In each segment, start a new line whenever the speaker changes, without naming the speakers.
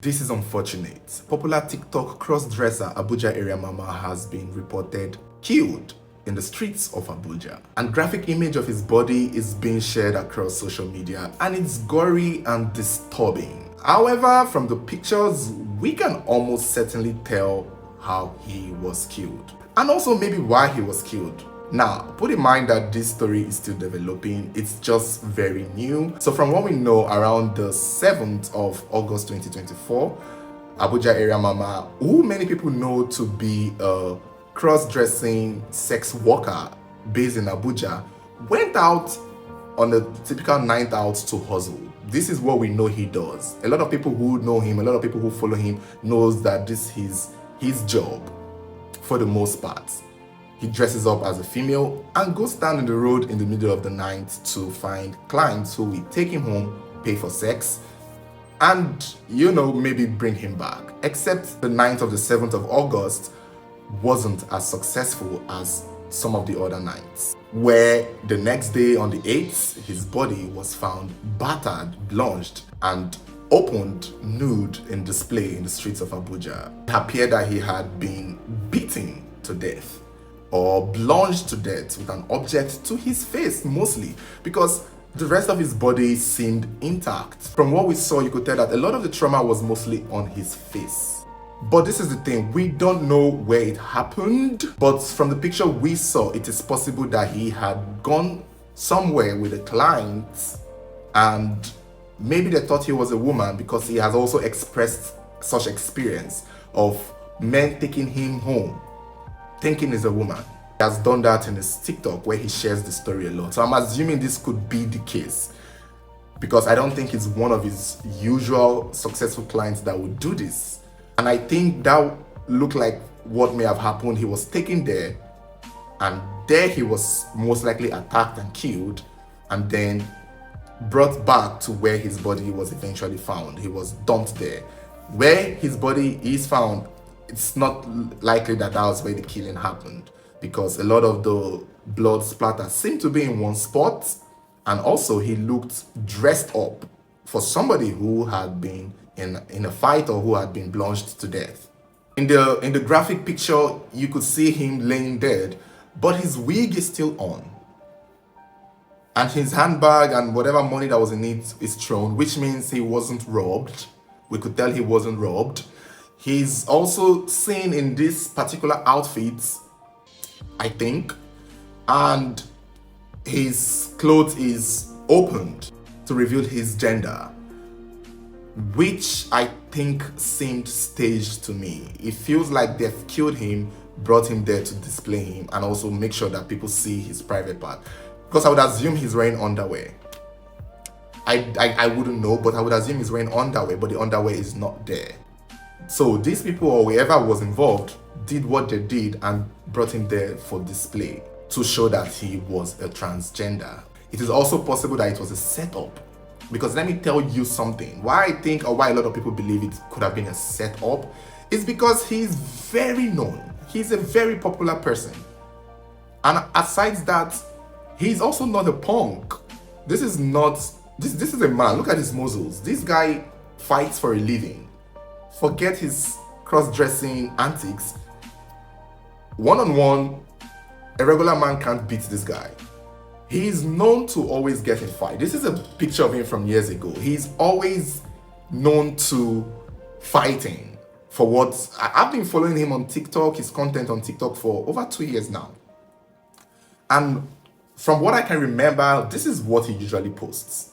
This is unfortunate. Popular TikTok cross-dresser Abuja area mama has been reported killed in the streets of Abuja. And graphic image of his body is being shared across social media and it's gory and disturbing. However, from the pictures, we can almost certainly tell how he was killed. And also maybe why he was killed. Now, put in mind that this story is still developing, it's just very new. So from what we know, around the 7th of August 2024, Abuja area mama, who many people know to be a cross-dressing sex worker based in Abuja, went out on a typical night out to hustle. This is what we know he does. A lot of people who know him, a lot of people who follow him knows that this is his job for the most part. He dresses up as a female and goes down in the road in the middle of the night to find clients who will take him home, pay for sex, and, maybe bring him back. Except the night of the 7th of August wasn't as successful as some of the other nights, where the next day on the 8th, his body was found battered, blanched, and opened nude in display in the streets of Abuja. It appeared that he had been beaten to death or blanched to death with an object to his face mostly, because the rest of his body seemed intact. From what we saw, you could tell that a lot of the trauma was mostly on his face. But this is the thing, we don't know where it happened, but from the picture we saw, it is possible that he had gone somewhere with a client and maybe they thought he was a woman, because he has also expressed such experience of men taking him home thinking he's a woman. He has done that in his TikTok where he shares the story a lot. So I'm assuming this could be the case, because I don't think it's one of his usual successful clients that would do this. And I think that looked like what may have happened. He was taken there, and there he was most likely attacked and killed, and then brought back to where his body was eventually found. He was dumped there. Where his body is found, it's not likely that that was where the killing happened, because a lot of the blood splatter seemed to be in one spot, and also he looked dressed up for somebody who had been in a fight or who had been blanched to death. In the graphic picture, you could see him laying dead, but his wig is still on. And his handbag and whatever money that was in it is thrown, which means he wasn't robbed. We could tell he wasn't robbed. He's also seen in this particular outfit, I think, and his clothes is opened to reveal his gender, which I think seemed staged to me. It feels like they've killed him, brought him there to display him, and also make sure that people see his private part. Because I would assume he's wearing underwear. I wouldn't know, but I would assume he's wearing underwear, but the underwear is not there. So these people or whoever was involved did what they did and brought him there for display to show that he was a transgender. It is also possible that it was a setup, because let me tell you something. Why I think, or why a lot of people believe it could have been a setup, is because he's very known. He's a very popular person. And aside that, he's also not a punk. This is a man. Look at his muscles. This guy fights for a living. Forget his cross-dressing antics. One-on-one, a regular man can't beat this guy. He's known to always get in fight. This is a picture of him from years ago. He's always known to fighting for what... I've been following him on TikTok, his content on TikTok for over 2 years now. And from what I can remember, this is what he usually posts.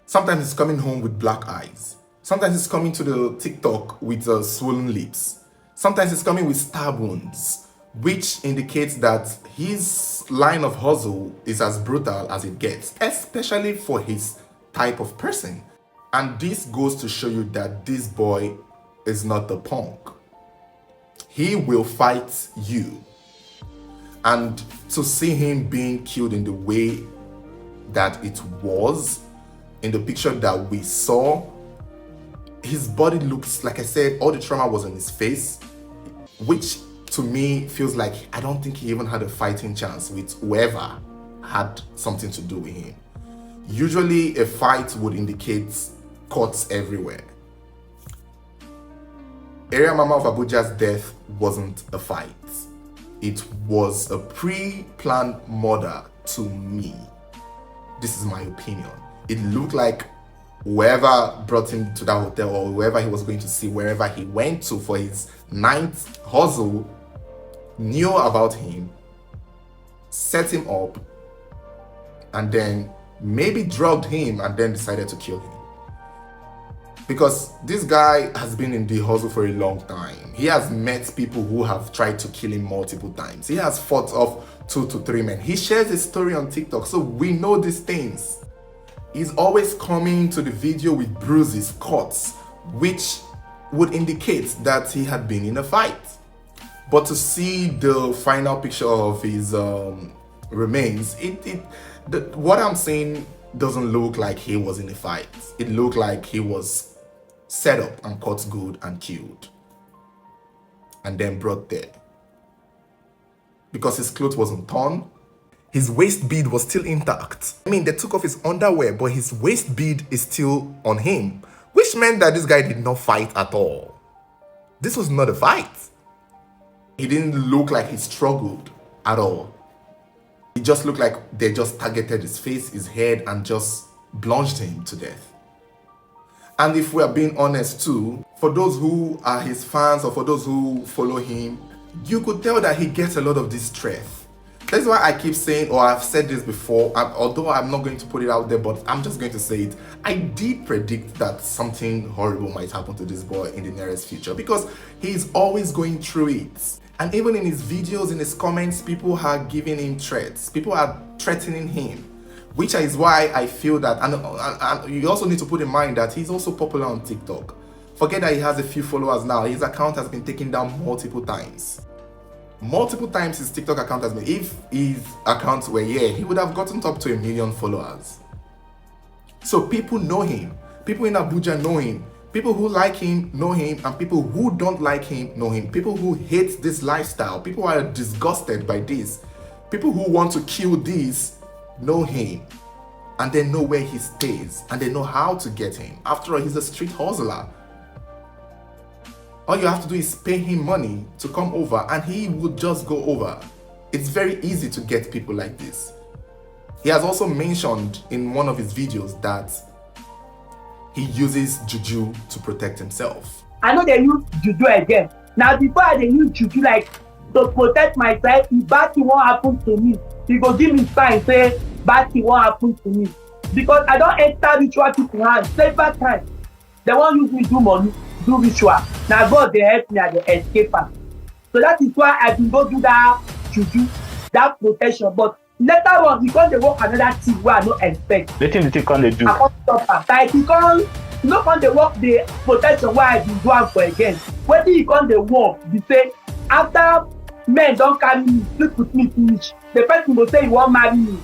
Sometimes he's coming home with black eyes. Sometimes he's coming to the TikTok with swollen lips. Sometimes he's coming with stab wounds, which indicates that his line of hustle is as brutal as it gets, especially for his type of person. And this goes to show you that this boy is not the punk. He will fight you. And to see him being killed in the way that it was, in the picture that we saw, his body looks, like I said, all the trauma was on his face, which to me feels like I don't think he even had a fighting chance with whoever had something to do with him. Usually a fight would indicate cuts everywhere. Area Mama of Abuja's death wasn't a fight. It was a pre-planned murder to me. This is my opinion. It looked like whoever brought him to that hotel or whoever he was going to see, wherever he went to for his ninth hustle, knew about him, set him up, and then maybe drugged him and then decided to kill him. Because this guy has been in the hustle for a long time. He has met people who have tried to kill him multiple times. He has fought off 2 to 3 men. He shares his story on TikTok, so we know these things. He's always coming to the video with bruises, cuts, which would indicate that he had been in a fight. But to see the final picture of his remains, what I'm saying doesn't look like he was in a fight. It looked like he was set up and caught good and killed and then brought there. Because his clothes wasn't torn, his waist bead was still intact. I mean, they took off his underwear, but his waist bead is still on him, which meant that this guy did not fight at all. This was not a fight. He didn't look like he struggled at all. It just looked like they just targeted his face, his head, and just bludgeoned him to death. And if we are being honest too, for those who are his fans or for those who follow him, you could tell that he gets a lot of distress. That's why I keep saying, or I've said this before, although I'm not going to put it out there, but I'm just going to say it. I did predict that something horrible might happen to this boy in the nearest future because he's always going through it. And even in his videos, in his comments, people are giving him threats. People are threatening him, which is why I feel that, and you also need to put in mind that he's also popular on TikTok. Forget that he has a few followers now. His account has been taken down multiple times. Multiple times his TikTok account has been, if his accounts were here, he would have gotten up to 1 million followers. So people know him. People in Abuja know him. People who like him know him, and people who don't like him know him. People who hate this lifestyle, people who are disgusted by this, people who want to kill this know him, and they know where he stays, and they know how to get him. After all, he's a street hustler. All you have to do is pay him money to come over, and he would just go over. It's very easy to get people like this. He has also mentioned in one of his videos that he uses juju to protect himself.
I know they use juju again. Now before I dey use juju like to protect myself, if bad thing won't happen to me, he go give me sign say bad thing won't happen to me. Because I don't enter ritual people hand several times. They won't use me do money, do ritual. Now God dey help me, I dey escape am. So that is why I been go do that juju, that protection. But later on, because they work another thing where I no expect.
Wetin the thing come dey do?
I come stop am. Like he come, you know, come dey work the protection where I been do am for again. Wetin he come dey work be say after men don carry me, sleep with me finish, the person go say he wan marry me.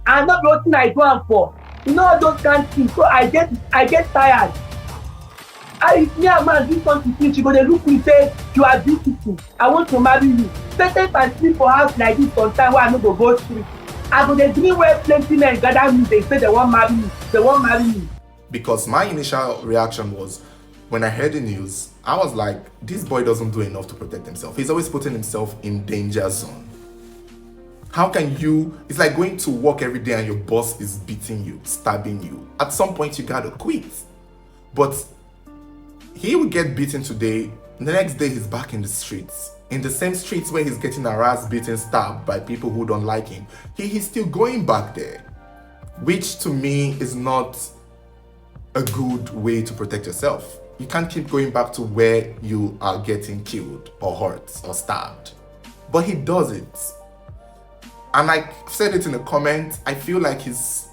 And no be wetin I do am for. You know all those kind things. So I get tired. If me and man do something finish, you go dey look me say you are beautiful, I want to marry you. If I sleep for house like this sometime wey I no go street, I go dey dream where plenty men gather me, they say they wan marry me, they wan marry me.
Because my initial reaction was, when I heard the news, I was like, this boy doesn't do enough to protect himself. He's always putting himself in danger zone. How can you, it's like going to work every day and your boss is beating you, stabbing you. At some point you gotta quit. But he will get beaten today, the next day he's back in the streets. In the same streets where he's getting harassed, beaten, stabbed by people who don't like him. He's still going back there. Which to me is not a good way to protect yourself. You can't keep going back to where you are getting killed or hurt or stabbed. But he does it. And I said it in the comments, I feel like his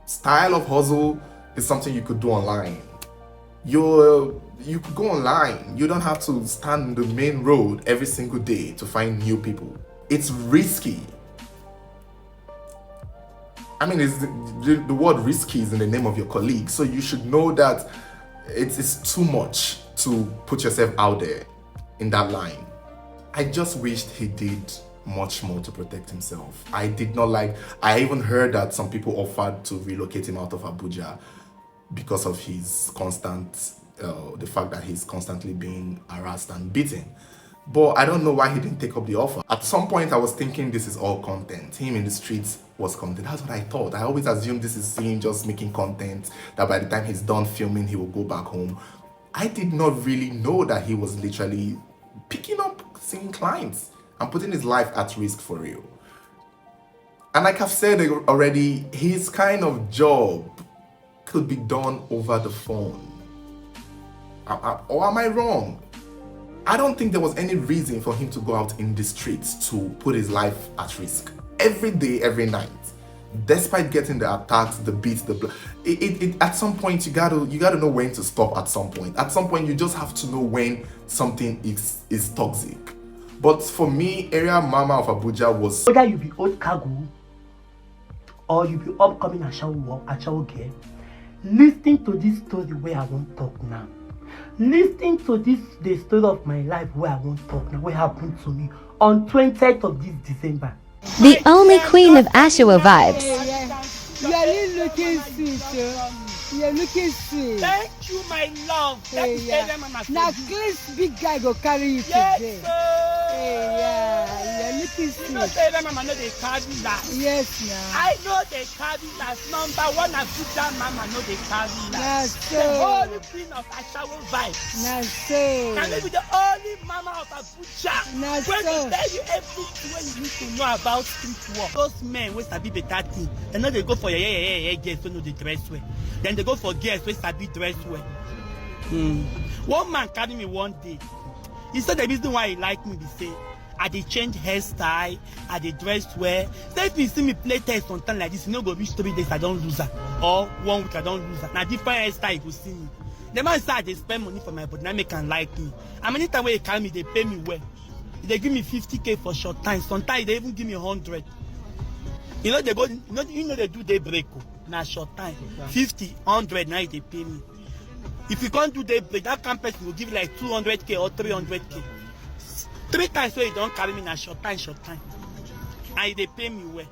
style of hustle is something you could do online. You could go online. You don't have to stand on the main road every single day to find new people. It's risky. I mean, the word risky is in the name of your colleague, so you should know that it's too much to put yourself out there in that line. I just wished he did much more to protect himself. I even heard that some people offered to relocate him out of Abuja because of his constant the fact that he's constantly being harassed and beaten. But I don't know why he didn't take up the offer. At some point, I was thinking this is all content. Him in the streets was content. That's what I thought. I always assumed this is him just making content, that by the time he's done filming, he will go back home. I did not really know that he was literally picking up singing clients and putting his life at risk for real. And like I've said already, his kind of job could be done over the phone. Or am I wrong? I don't think there was any reason for him to go out in the streets to put his life at risk every day, every night, despite getting the attacks, the beats, the blood. At some point, you gotta know when to stop. At some point, you just have to know when something is toxic. But for me, area mama of Abuja was
whether you be old cargo or you be upcoming Ashawo girl. Listening to this story where I won't talk now. Listening to the story of my life where I won't talk now, what happened to me on 20th of this December.
The only queen of Ashawo vibes.
You are really looking sweet, you are looking sweet.
Thank you, my love.
Hey, yeah. Now, Chris, big guy go carry you
yes,
today.
Sir.
Hey, yeah, you are looking sweet.
You know, say them, mama, know they carry last.
Yes, now.
I know they carry last. Number one, I put that mama know they carry last.
Now,
The
so.
only queen of Ashawo vibes.
Now, so.
Can I be the only mama of Abuja?
Now,
when
so.
they tell you everything when you need to know about street work. Those men wey sabi better thing, they know they go for yeah girls wey know they dress well. Then they go for girls wey sabi dress well. One man carry me one day. He said the reason why he like me be say I dey change hairstyle, I dey dress well. So if you see me play test something like this, you no go reach 3 days I don't lose her, or 1 week I don't lose her. Now different hairstyle you go see me. The man say I dey spend money for my body, now make am like me. And many times when they carry me, they pay me well. They give me 50K for short time. Sometimes they even give me 100. You know they go, you know they do daybreak. Now short time, 50, 100. Now they pay me. If you can't do daybreak, that campus will give like 200K or 300K. 3 times so you don't carry me now short time. And they pay me well.